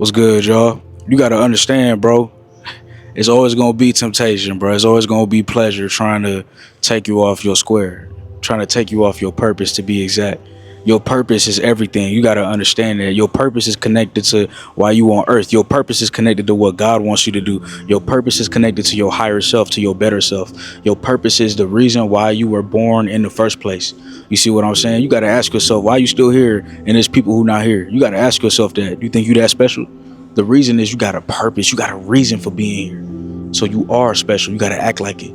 What's good, y'all? You gotta understand, bro. It's always gonna be temptation, bro. It's always gonna be pleasure trying to take you off your square, trying to take you off your purpose, to be exact. Your purpose is everything. You gotta understand that your purpose is connected to why you on earth. Your purpose is connected to what God wants you to do. Your purpose is connected to your higher self, to your better self. Your purpose is the reason why you were born in the first place. You see what I'm saying? You gotta ask yourself, why you still here and there's people who not here? You gotta ask yourself that. You think you that special? The reason is you got a purpose. You got a reason for being here. So you are special. You got to act like it.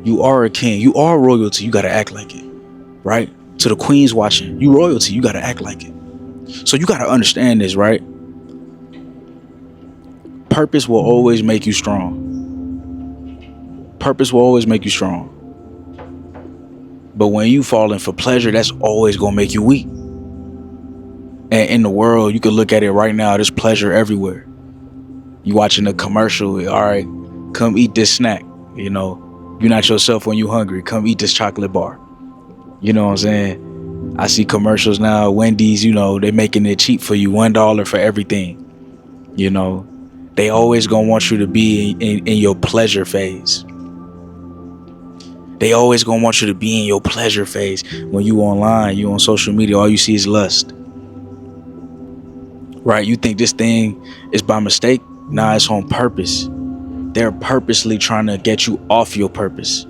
You are a king. You are royalty. You got to act like it. Right? To the queens watching, you royalty. You got to act like it. So you got to understand this, right? Purpose will always make you strong. Purpose will always make you strong. But when you falling for pleasure, that's always going to make you weak. And in the world, you can look at it right now. There's pleasure everywhere. You watching a commercial. All right, come eat this snack. You know, you're not yourself when you hungry. Come eat this chocolate bar. You know what I'm saying? I see commercials now. Wendy's, you know, they're making it cheap for you. $1 for everything. You know, they always gonna want you to be in your pleasure phase. They always gonna want you to be in your pleasure phase. When you online, you on social media, all you see is lust. Right? You think this thing is by mistake? Nah, it's on purpose. They're purposely trying to get you off your purpose.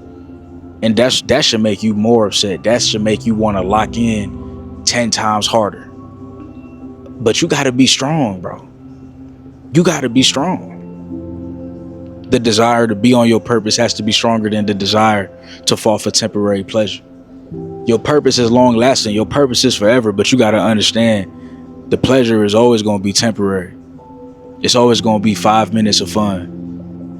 And that should make you more upset. That should make you want to lock in 10 times harder. But you got to be strong, bro. You got to be strong. The desire to be on your purpose has to be stronger than the desire to fall for temporary pleasure. Your purpose is long lasting. Your purpose is forever. But you got to understand, the pleasure is always going to be temporary. It's always going to be 5 minutes of fun.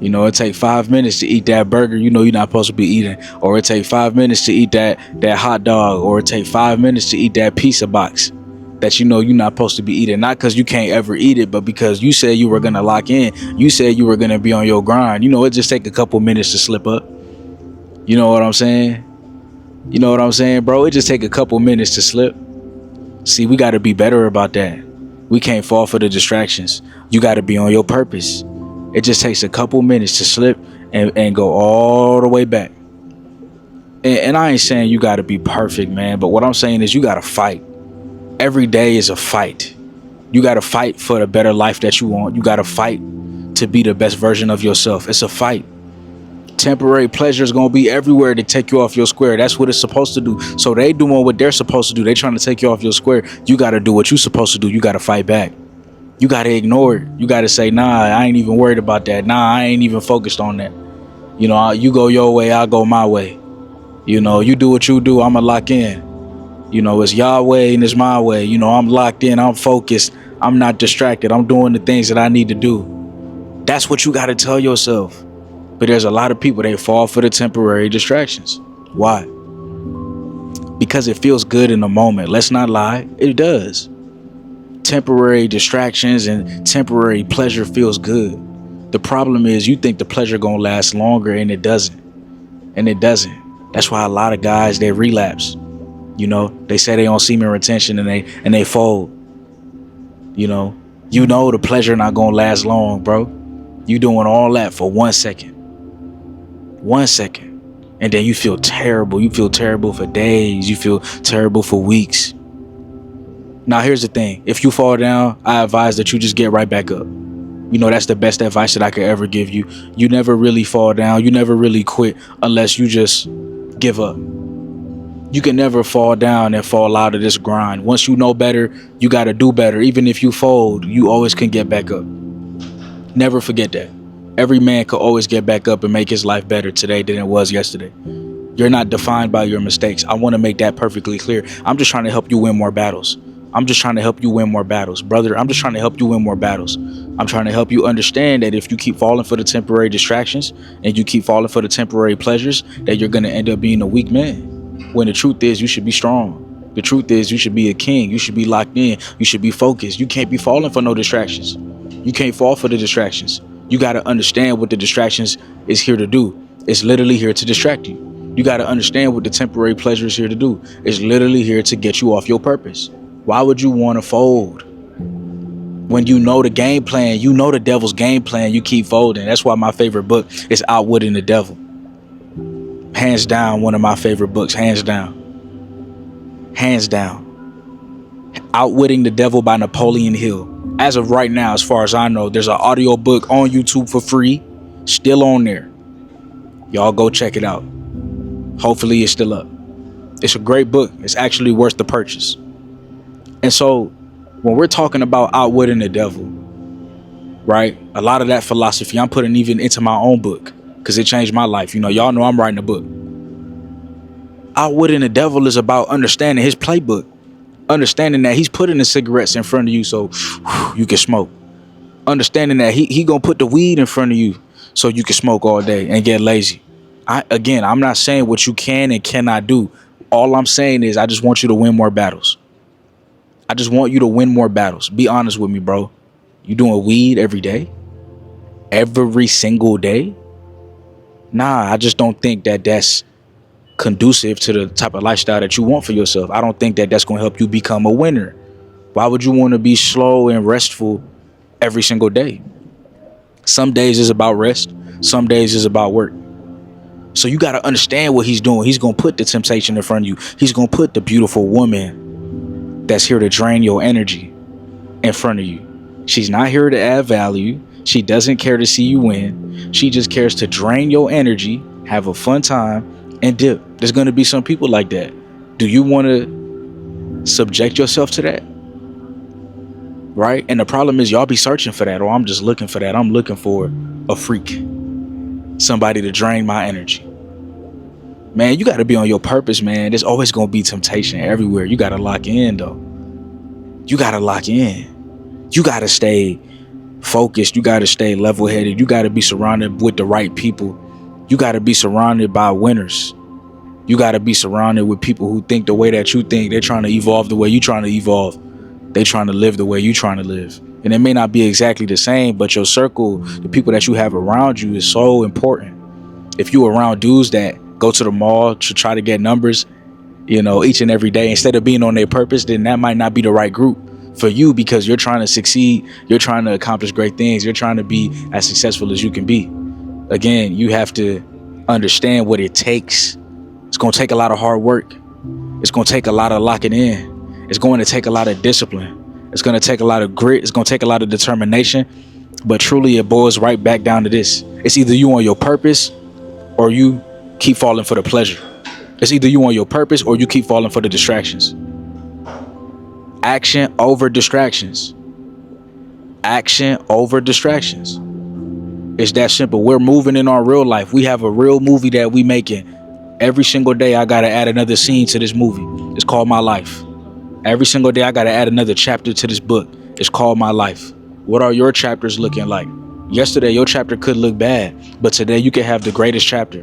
You know, it take 5 minutes to eat that burger you know you're not supposed to be eating. Or it take 5 minutes to eat that hot dog. Or it take 5 minutes to eat that pizza box that you know you're not supposed to be eating. Not because you can't ever eat it, but because you said you were going to lock in. You said you were going to be on your grind. You know, it just take a couple minutes to slip up. You know what I'm saying? You know what I'm saying, bro? It just take a couple minutes to slip. See, we got to be better about that. We can't fall for the distractions. You got to be on your purpose. It just takes a couple minutes to slip and go all the way back. And I ain't saying you got to be perfect, man. But what I'm saying is you got to fight. Every day is a fight. You got to fight for the better life that you want. You got to fight to be the best version of yourself. It's a fight. Temporary pleasure is going to be everywhere to take you off your square. That's what it's supposed to do. So they doing what they're supposed to do. They trying to take you off your square. You got to do what you're supposed to do. You got to fight back. You got to ignore it. You got to say, nah, I ain't even worried about that. Nah, I ain't even focused on that. You know, you go your way, I'll go my way. You know, you do what you do, I'm going to lock in. You know, it's your way and it's my way. You know, I'm locked in, I'm focused. I'm not distracted. I'm doing the things that I need to do. That's what you got to tell yourself. But there's a lot of people, they fall for the temporary distractions. Why? Because it feels good in the moment. Let's not lie. It does. Temporary distractions and temporary pleasure feels good. The problem is you think the pleasure gonna last longer, and it doesn't. And it doesn't. That's why a lot of guys, they relapse. You know, they say they on semen retention and they fold. You know the pleasure not gonna last long, bro. You doing all that for 1 second. 1 second. And then you feel terrible. You feel terrible for days. You feel terrible for weeks. Now, here's the thing. If you fall down, I advise that you just get right back up. You know, that's the best advice that I could ever give you. You never really fall down. You never really quit unless you just give up. You can never fall down and fall out of this grind. Once you know better, you got to do better. Even if you fold, you always can get back up. Never forget that. Every man could always get back up and make his life better today than it was yesterday. You're not defined by your mistakes. I want to make that perfectly clear. I'm just trying to help you win more battles. I'm just trying to help you win more battles. Brother, I'm just trying to help you win more battles. I'm trying to help you understand that if you keep falling for the temporary distractions and you keep falling for the temporary pleasures, that you're going to end up being a weak man. When the truth is, you should be strong. The truth is, you should be a king. You should be locked in. You should be focused. You can't be falling for no distractions. You can't fall for the distractions. You got to understand what the distractions is here to do. It's literally here to distract you. You got to understand what the temporary pleasure is here to do. It's literally here to get you off your purpose. Why would you want to fold? When you know the game plan, you know the devil's game plan, you keep folding. That's why my favorite book is Outwitting the Devil. Hands down, one of my favorite books. Hands down. Hands down. Outwitting the Devil by Napoleon Hill. As of right now, as far as I know, there's an audio book on YouTube for free. Still on there. Y'all go check it out. Hopefully it's still up. It's a great book. It's actually worth the purchase. And so when we're talking about outwitting the devil, right? A lot of that philosophy I'm putting even into my own book because it changed my life. You know, y'all know I'm writing a book. Outwitting the devil is about understanding his playbook. Understanding that he's putting the cigarettes in front of you so you can smoke. Understanding that he gonna put the weed in front of you so you can smoke all day and get lazy. I'm not saying what you can and cannot do. All I'm saying is I just want you to win more battles. I just want you to win more battles. Be honest with me, bro. You doing weed every day? Every single day? Nah, I just don't think that that's conducive to the type of lifestyle that you want for yourself. I don't think that that's going to help you become a winner. Why would you want to be slow and restful every single day? Some days is about rest. Some days is about work. So you got to understand what he's doing. He's going to put the temptation in front of you. He's going to put the beautiful woman that's here to drain your energy in front of you. She's not here to add value. She doesn't care to see you win. She just cares to drain your energy, have a fun time, and dip. There's going to be some people like that. Do you want to subject yourself to that? Right? And the problem is y'all be searching for that, or I'm just looking for that. I'm looking for a freak. Somebody to drain my energy. Man, you got to be on your purpose, man. There's always going to be temptation everywhere. You got to lock in, though. You got to lock in. You got to stay focused. You got to stay level-headed. You got to be surrounded with the right people. You got to be surrounded by winners. You got to be surrounded with people who think the way that you think. They're trying to evolve the way you're trying to evolve. They're trying to live the way you're trying to live. And it may not be exactly the same, but your circle, the people that you have around you is so important. If you around dudes that go to the mall to try to get numbers, you know, each and every day, instead of being on their purpose, then that might not be the right group for you, because you're trying to succeed. You're trying to accomplish great things. You're trying to be as successful as you can be. Again, you have to understand what it takes. It's going to take a lot of hard work. It's going to take a lot of locking in. It's going to take a lot of discipline. It's going to take a lot of grit. It's going to take a lot of determination. But truly, it boils right back down to this. It's either you on your purpose or you keep falling for the pleasure. It's either you on your purpose or you keep falling for the distractions. Action over distractions. Action over distractions. It's that simple. We're moving in our real life. We have a real movie that we making. Every single day, I got to add another scene to this movie. It's called my life. Every single day, I got to add another chapter to this book. It's called my life. What are your chapters looking like? Yesterday, your chapter could look bad, but today you could have the greatest chapter,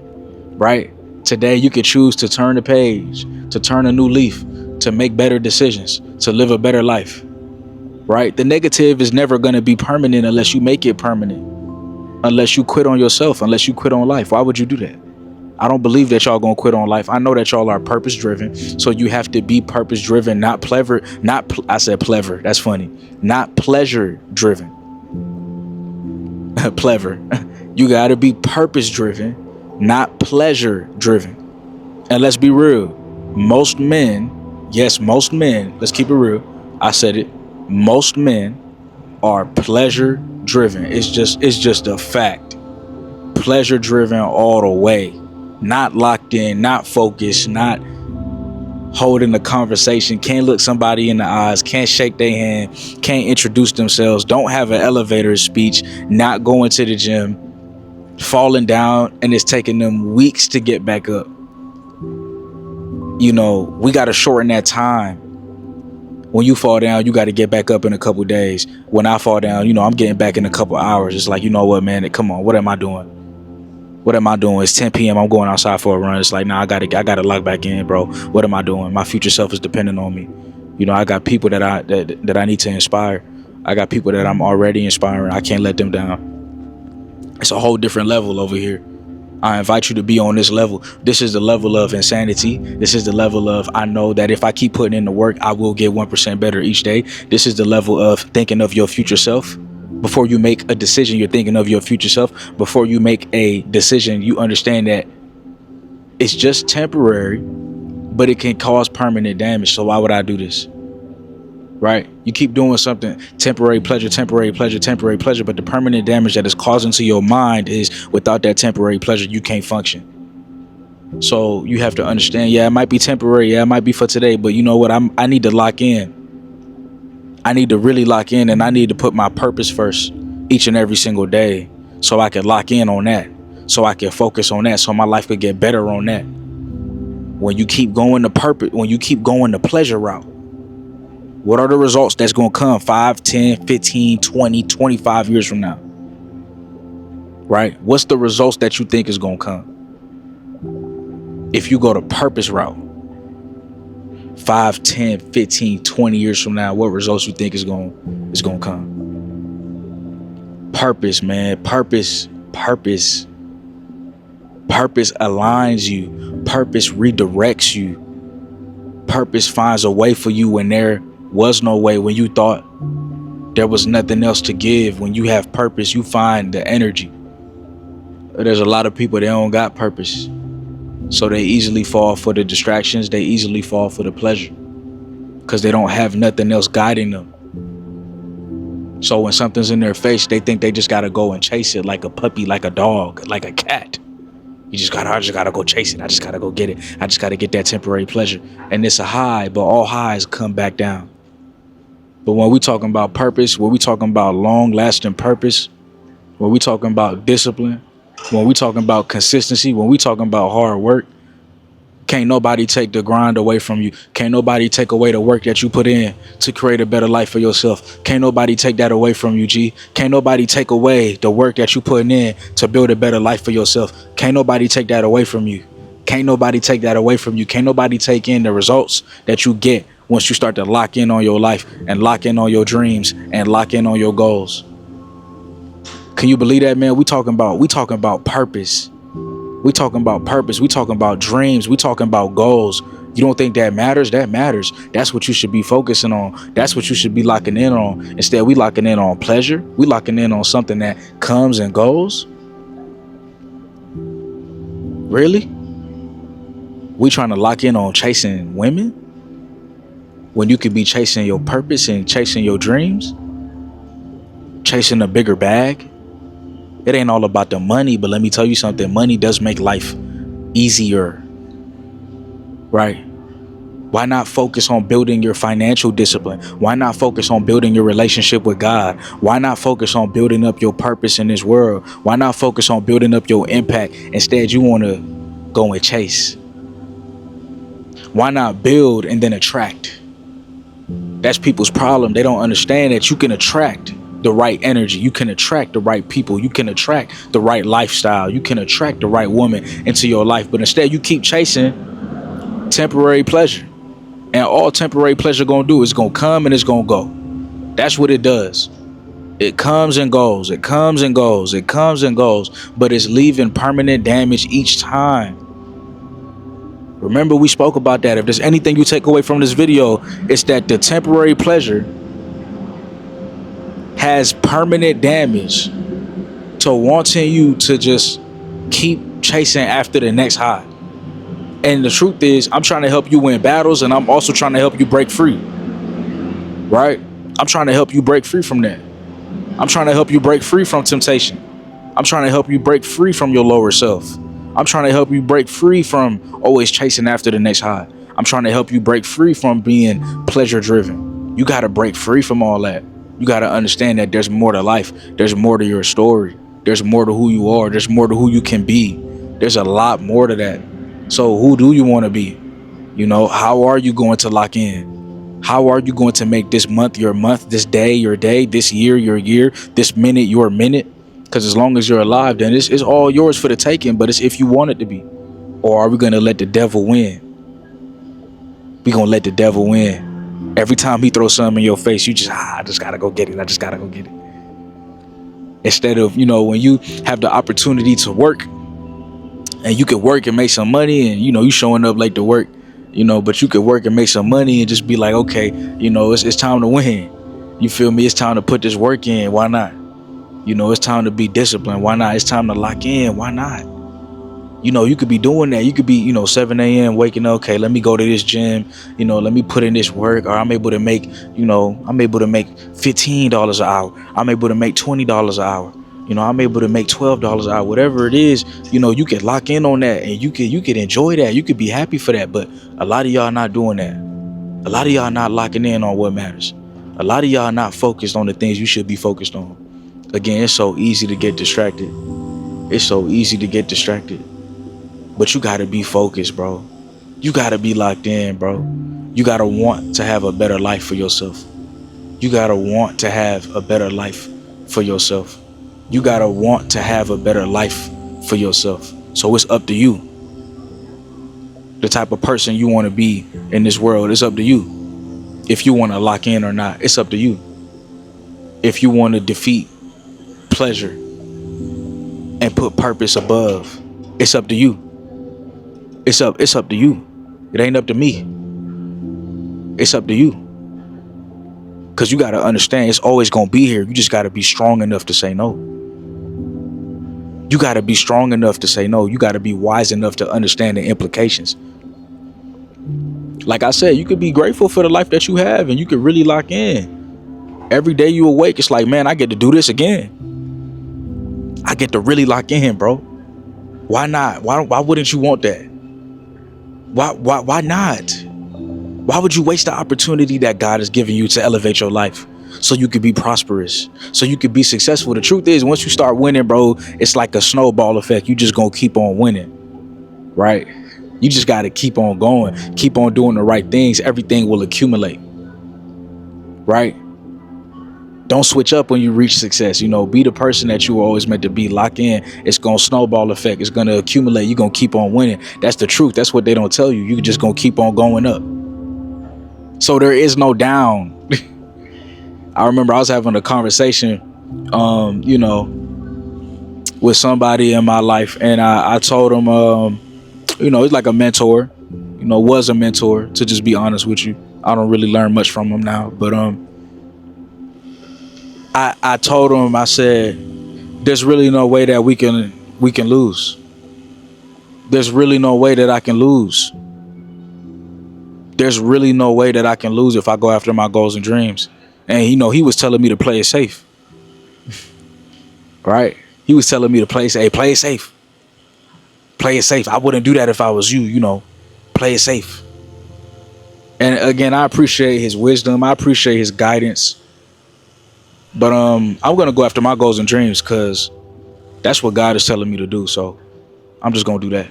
right? Today, you could choose to turn the page, to turn a new leaf, to make better decisions, to live a better life, right? The negative is never going to be permanent unless you make it permanent, unless you quit on yourself, unless you quit on life. Why would you do that? I don't believe that y'all gonna quit on life. I know that y'all are purpose driven, so you have to be purpose driven, not pleasure. I said pleasure. That's funny. Not pleasure driven. Pleasure. You gotta be purpose driven, not pleasure driven. And let's be real. Most men, yes, most men. Let's keep it real. I said it. Most men are pleasure driven. It's just a fact. Pleasure driven all the way. Not locked in, not focused, not holding the conversation, can't look somebody in the eyes, can't shake their hand, can't introduce themselves, don't have an elevator speech, not going to the gym, falling down, and it's taking them weeks to get back up. You know, we got to shorten that time. When you fall down, you got to get back up in a couple days. When I fall down, you know, I'm getting back in a couple hours. It's like, you know what, man, come on, what am I doing? What am I doing? It's 10 p.m. I'm going outside for a run. It's like, nah, I gotta lock back in, bro. What am I doing? My future self is dependent on me. You know, I got people that I need to inspire. I got people that I'm already inspiring. I can't let them down. It's a whole different level over here. I invite you to be on this level. This is the level of insanity. This is the level of, I know that if I keep putting in the work, I will get 1% better each day. This is the level of thinking of your future self. Before you make a decision, you're thinking of your future self. Before you make a decision, you understand that it's just temporary, but it can cause permanent damage. So why would I do this? Right? You keep doing something, temporary pleasure, temporary pleasure, temporary pleasure, but the permanent damage that it's causing to your mind is, without that temporary pleasure, you can't function. So you have to understand, yeah, it might be temporary, yeah, it might be for today, but you know what? I need to lock in. I need to really lock in, and I need to put my purpose first each and every single day, so I can lock in on that, so I can focus on that, so my life could get better on that. When you keep going the purpose, when you keep going the pleasure route, what are the results that's going to come 5, 10, 15, 20, 25 years from now? Right? What's the results that you think is going to come? If you go the purpose route, 5, 10, 15, 20 years from now, what results you think is going to come? Purpose, man. Purpose aligns you. Purpose redirects you. Purpose finds a way for you when there was no way, when you thought there was nothing else to give. When you have purpose, you find the energy. There's a lot of people that don't got purpose, so they easily fall for the distractions. They easily fall for the pleasure because they don't have nothing else guiding them. So when something's in their face, they think they just gotta go and chase it, like a puppy, like a dog, like a cat. I just gotta go chase it. I just gotta go get it. I just gotta get that temporary pleasure. And it's a high, but all highs come back down. But when we talking about purpose, when we talking about long lasting purpose, when we talking about discipline, when we talking about consistency, when we talking about hard work, can't nobody take the grind away from you. Can't nobody take away the work that you put in to create a better life for yourself. Can't nobody take that away from you, G. Can't nobody take away the work that you putting in to build a better life for yourself. Can't nobody take that away from you. Can't nobody take that away from you. Can't nobody take in the results that you get once you start to lock in on your life and lock in on your dreams and lock in on your goals. Can you believe that, man? We talking about purpose. We talking about purpose. We talking about dreams. We talking about goals. You don't think that matters? That matters. That's what you should be focusing on. That's what you should be locking in on. Instead, we locking in on pleasure. We locking in on something that comes and goes. Really? We trying to lock in on chasing women when you could be chasing your purpose and chasing your dreams, chasing a bigger bag. It ain't all about the money, but let me tell you something. Money does make life easier, right? Why not focus on building your financial discipline? Why not focus on building your relationship with God? Why not focus on building up your purpose in this world? Why not focus on building up your impact? Instead, you want to go and chase. Why not build and then attract? That's people's problem. They don't understand that you can attract the right energy. You can attract the right people. You can attract the right lifestyle. You can attract the right woman into your life. But instead, you keep chasing temporary pleasure. And all temporary pleasure gonna do is gonna come and it's gonna go. That's what it does. It comes and goes. It comes and goes. It comes and goes. But it's leaving permanent damage each time. Remember, we spoke about that. If there's anything you take away from this video, it's that the temporary pleasure has permanent damage to wanting you to just keep chasing after the next high. And the truth is, I'm trying to help you win battles, and I'm also trying to help you break free. Right? I'm trying to help you break free from that. I'm trying to help you break free from temptation. I'm trying to help you break free from your lower self. I'm trying to help you break free from always chasing after the next high. I'm trying to help you break free from being pleasure driven. You got to break free from all that. You got to understand that there's more to life. There's more to your story. There's more to who you are. There's more to who you can be. There's a lot more to that. So who do you want to be? You know, how are you going to lock in? How are you going to make this month your month, this day your day, this year your year, this minute your minute? Because as long as you're alive, then it's all yours for the taking, but it's if you want it to be. Or are we going to let the devil win? We going to let the devil win. Every time he throws something in your face, you just, I just got to go get it. I just got to go get it. Instead of, you know, when you have the opportunity to work, And you could work and make some money, and you showing up late to work, but you could work and make some money and just be like, okay, it's time to win. You feel me? It's time to put this work in. Why not? It's time to be disciplined. Why not? It's time to lock in. Why not? You could be doing that. You could be, 7 a.m. waking up. Okay, let me go to this gym. Let me put in this work. Or I'm able to make, $15 an hour. I'm able to make $20 an hour. I'm able to make $12 an hour. Whatever it is, you can lock in on that, and you can enjoy that. You could be happy for that. But a lot of y'all not doing that. A lot of y'all not locking in on what matters. A lot of y'all not focused on the things you should be focused on. Again, it's so easy to get distracted. It's so easy to get distracted. But you gotta be focused, bro. You gotta be locked in, bro. You gotta want to have a better life for yourself. You gotta want to have a better life for yourself. You gotta want to have a better life for yourself. So it's up to you. The type of person you want to be in this world, it's up to you. If you want to lock in or not, it's up to you. If you want to defeat pleasure and put purpose above, it's up to you. It's up to you. It ain't up to me. It's up to you. Because you got to understand, it's always going to be here. You just got to be strong enough to say no. You got to be strong enough to say no. You got to be wise enough to understand the implications. Like I said, you could be grateful for the life that you have, and you could really lock in. Every day you awake, it's like, man, I get to do this again. I get to really lock in, bro. Why not? Why wouldn't you want that? Why not? Why would you waste the opportunity that God has given you to elevate your life so you could be prosperous, so you could be successful? The truth is, once you start winning, bro, it's like a snowball effect. You just gonna keep on winning, right? You just got to keep on going, keep on doing the right things. Everything will accumulate, right? Don't switch up when you reach success. Be the person that you were always meant to be. Lock in. It's going to snowball effect. It's going to accumulate. You're going to keep on winning. That's the truth. That's what they don't tell you. You just going to keep on going up. So there is no down. I remember I was having a conversation, with somebody in my life, and I told him, he's like a mentor, was a mentor, to just be honest with you. I don't really learn much from him now, but I told him, I said, there's really no way that we can lose. There's really no way that I can lose. There's really no way that I can lose if I go after my goals and dreams. And he was telling me to play it safe. Right? He was telling me to play it safe. Hey, play it safe. Play it safe. I wouldn't do that if I was you, play it safe. And again, I appreciate his wisdom. I appreciate his guidance. But I'm going to go after my goals and dreams because that's what God is telling me to do. So I'm just going to do that.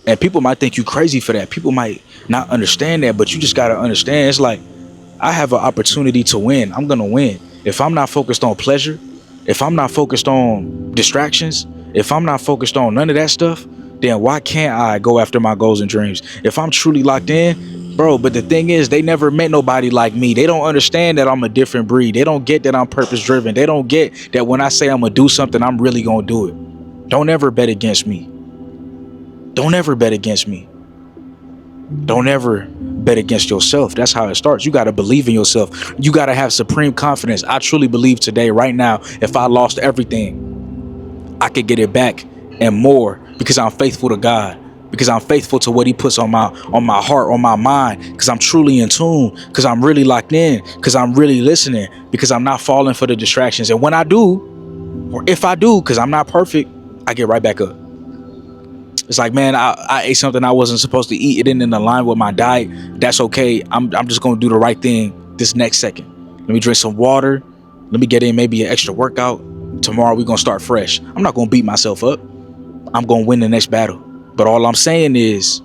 And people might think you crazy for that. People might not understand that, but you just got to understand. It's like, I have an opportunity to win. I'm going to win. If I'm not focused on pleasure, if I'm not focused on distractions, if I'm not focused on none of that stuff, then why can't I go after my goals and dreams? If I'm truly locked in, bro, but the thing is, they never met nobody like me. They don't understand that I'm a different breed. They don't get that I'm purpose driven. They don't get that when I say I'm going to do something, I'm really going to do it. Don't ever bet against me. Don't ever bet against me. Don't ever bet against yourself. That's how it starts. You got to believe in yourself. You got to have supreme confidence. I truly believe today, right now, if I lost everything, I could get it back and more because I'm faithful to God, because I'm faithful to what he puts on my heart, on my mind, because I'm truly in tune, because I'm really locked in, because I'm really listening, because I'm not falling for the distractions. And when I do, or if I do, because I'm not perfect, I get right back up. It's like, man, I ate something I wasn't supposed to eat. It didn't align with my diet. That's okay. I'm just going to do the right thing this next second. Let me drink some water. Let me get in maybe an extra workout. Tomorrow we're going to start fresh. I'm not going to beat myself up. I'm going to win the next battle. But all I'm saying is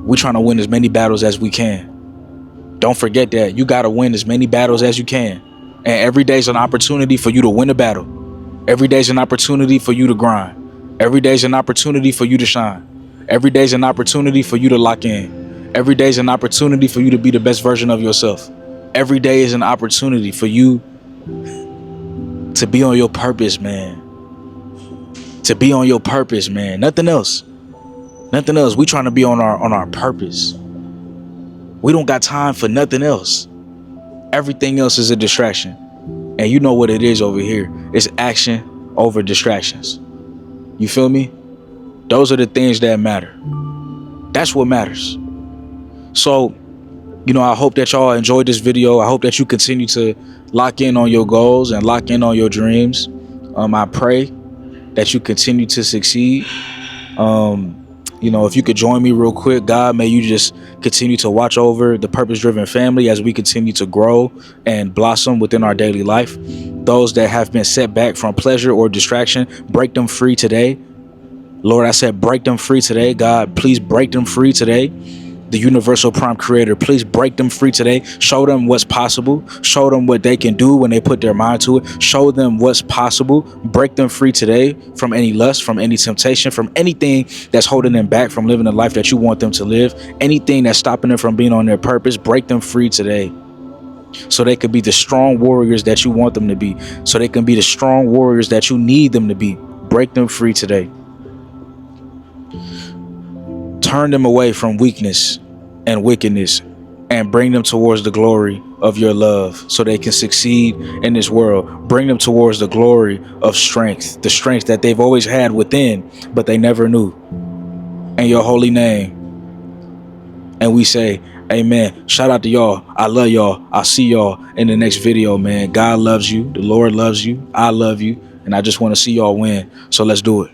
we're trying to win as many battles as we can. Don't forget that. You got to win as many battles as you can. And every day is an opportunity for you to win a battle. Every day is an opportunity for you to grind. Every day is an opportunity for you to shine. Every day is an opportunity for you to lock in. Every day is an opportunity for you to be the best version of yourself. Every day is an opportunity for you to be on your purpose, man. To be on your purpose, man. Nothing else. Nothing else. We trying to be on our purpose. We don't got time for nothing else. Everything else is a distraction. And you know what it is over here. It's action over distractions. You feel me? Those are the things that matter. That's what matters. So, I hope that y'all enjoyed this video. I hope that you continue to lock in on your goals and lock in on your dreams. I pray that you continue to succeed. If you could join me real quick, God, may you just continue to watch over the purpose-driven family as we continue to grow and blossom within our daily life. Those that have been set back from pleasure or distraction, break them free today. Lord, I said break them free today. God, please break them free today. The universal prime creator, please break them free today. Show them what's possible. Show them what they can do when they put their mind to it. Show them what's possible. Break them free today from any lust, from any temptation, from anything that's holding them back from living the life that you want them to live. Anything that's stopping them from being on their purpose, break them free today. So they could be the strong warriors that you want them to be. So they can be the strong warriors that you need them to be. Break them free today. Turn them away from weakness and wickedness and bring them towards the glory of your love so they can succeed in this world. Bring them towards the glory of strength, the strength that they've always had within, but they never knew. In your holy name. And we say, amen. Shout out to y'all. I love y'all. I'll see y'all in the next video, man. God loves you. The Lord loves you. I love you. And I just want to see y'all win. So let's do it.